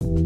Hello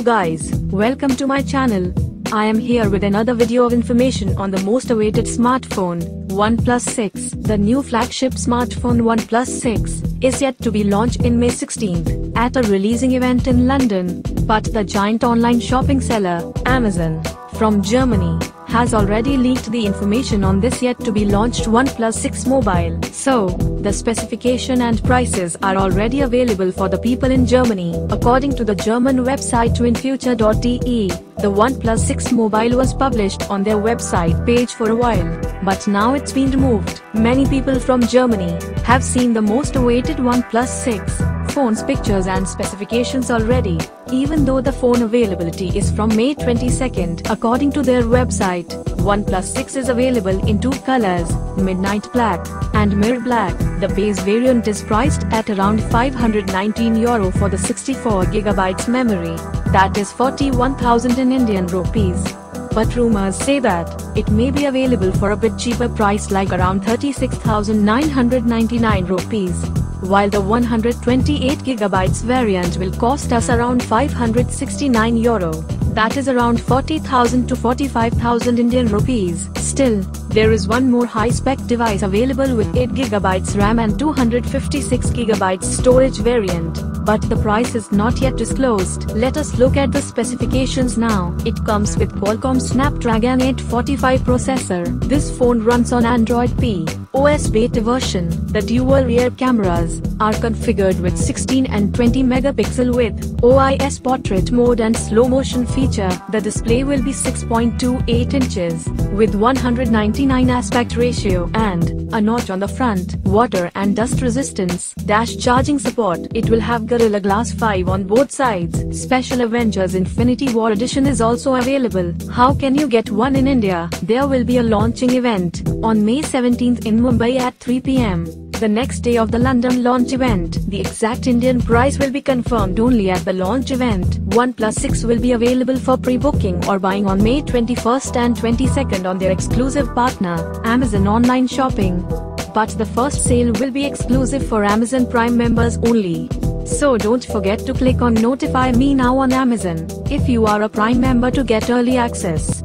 guys, welcome to my channel. I am here with another video of information on the most awaited smartphone, Oneplus 6. The new flagship smartphone Oneplus 6 is yet to be launched in May 16th at a releasing event in London, but the giant online shopping seller, Amazon, from Germany, has already leaked the information on this yet to be launched OnePlus 6 mobile. So, the specification and prices are already available for the people in Germany. According to the German website twinfuture.de, the OnePlus 6 mobile was published on their website page for a while, but now it's been removed. Many people from Germany have seen the most awaited OnePlus 6 phone's pictures and specifications already, even though the phone availability is from May 22nd. According to their website, OnePlus 6 is available in two colors, Midnight Black and Mirror Black. The base variant is priced at around €519 for the 64GB memory, that is 41,000 in Indian rupees. But rumors say that it may be available for a bit cheaper price, like around 36,999 rupees, while the 128GB variant will cost us around €569, that is around 40,000 to 45,000 Indian rupees. Still, there is one more high-spec device available with 8GB RAM and 256GB storage variant, but the price is not yet disclosed. Let us look at the specifications now. It comes with Qualcomm Snapdragon 845 processor. This phone runs on Android P OS beta version. The dual rear cameras are configured with 16 and 20 megapixel with OIS portrait mode and slow motion feature. The display will be 6.28 inches with 199 aspect ratio and a notch on the front. Water and dust resistance dash charging support. It will have Gorilla Glass 5 on both sides. Special Avengers Infinity War Edition is also available. How can you get one in India? There will be a launching event on May 17th in Mumbai at 3 p.m. the next day of the London launch event. The exact Indian price will be confirmed only at the launch event. OnePlus 6 will be available for pre-booking or buying on May 21st and 22nd on their exclusive partner, Amazon Online Shopping. But the first sale will be exclusive for Amazon Prime members only. So don't forget to click on Notify Me Now on Amazon if you are a Prime member to get early access.